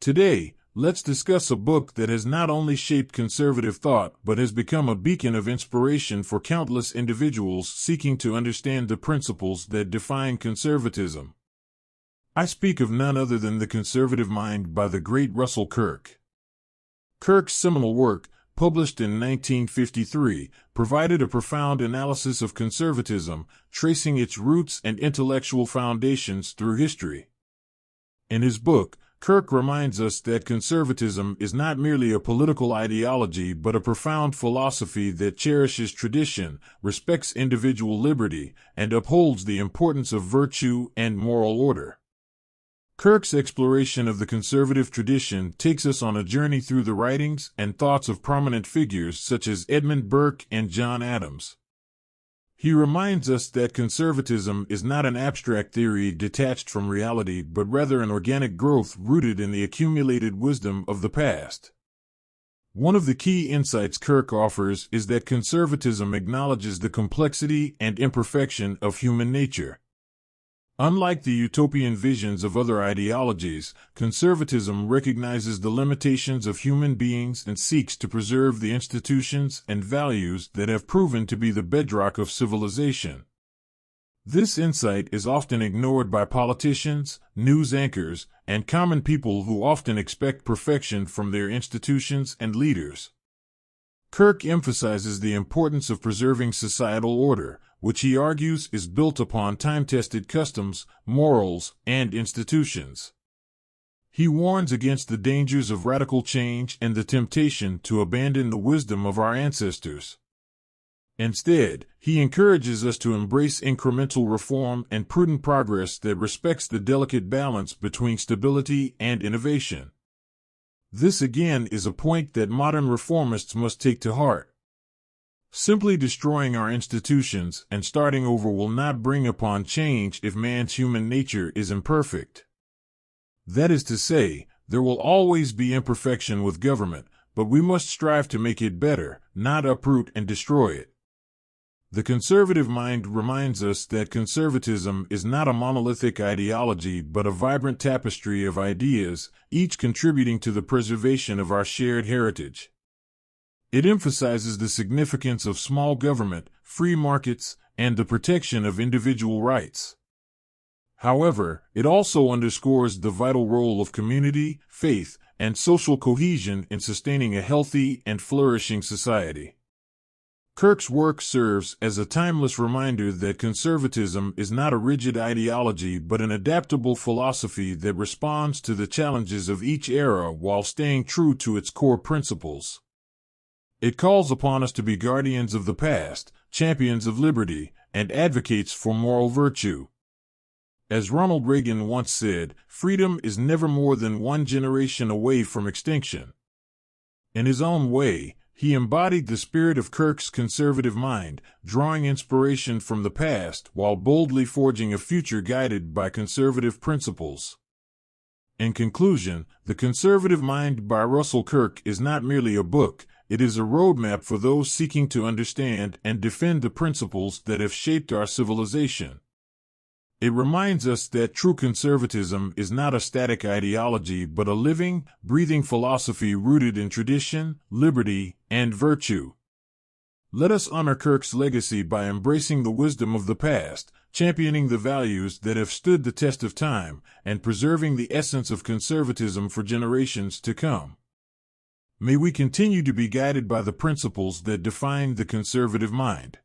Today, let's discuss a book that has not only shaped conservative thought but has become a beacon of inspiration for countless individuals seeking to understand the principles that define conservatism. I speak of none other than The Conservative Mind by the great Russel Kirk. Kirk's seminal work, published in 1953, provided a profound analysis of conservatism, tracing its roots and intellectual foundations through history. In his book, Kirk reminds us that conservatism is not merely a political ideology but a profound philosophy that cherishes tradition, respects individual liberty, and upholds the importance of virtue and moral order. Kirk's exploration of the conservative tradition takes us on a journey through the writings and thoughts of prominent figures such as Edmund Burke and John Adams. He reminds us that conservatism is not an abstract theory detached from reality but rather an organic growth rooted in the accumulated wisdom of the past. One of the key insights Kirk offers is that conservatism acknowledges the complexity and imperfection of human nature. Unlike the utopian visions of other ideologies, conservatism recognizes the limitations of human beings and seeks to preserve the institutions and values that have proven to be the bedrock of civilization. This insight is often ignored by politicians, news anchors, and common people who often expect perfection from their institutions and leaders. Kirk emphasizes the importance of preserving societal order, which he argues is built upon time-tested customs, morals, and institutions. He warns against the dangers of radical change and the temptation to abandon the wisdom of our ancestors. Instead, he encourages us to embrace incremental reform and prudent progress that respects the delicate balance between stability and innovation. This again is a point that modern reformists must take to heart. Simply destroying our institutions and starting over will not bring upon change if man's human nature is imperfect. That is to say, there will always be imperfection with government, but we must strive to make it better, not uproot and destroy it. The conservative mind reminds us that conservatism is not a monolithic ideology but a vibrant tapestry of ideas, each contributing to the preservation of our shared heritage. It emphasizes the significance of small government, free markets, and the protection of individual rights. However, it also underscores the vital role of community, faith, and social cohesion in sustaining a healthy and flourishing society. Kirk's work serves as a timeless reminder that conservatism is not a rigid ideology but an adaptable philosophy that responds to the challenges of each era while staying true to its core principles. It calls upon us to be guardians of the past, champions of liberty, and advocates for moral virtue. As Ronald Reagan once said, freedom is never more than one generation away from extinction. In his own way, he embodied the spirit of Kirk's conservative mind, drawing inspiration from the past while boldly forging a future guided by conservative principles. In conclusion, The Conservative Mind by Russel Kirk is not merely a book. It is a roadmap for those seeking to understand and defend the principles that have shaped our civilization. It reminds us that true conservatism is not a static ideology but a living, breathing philosophy rooted in tradition, liberty, and virtue. Let us honor Kirk's legacy by embracing the wisdom of the past, championing the values that have stood the test of time, and preserving the essence of conservatism for generations to come. May we continue to be guided by the principles that define the conservative mind.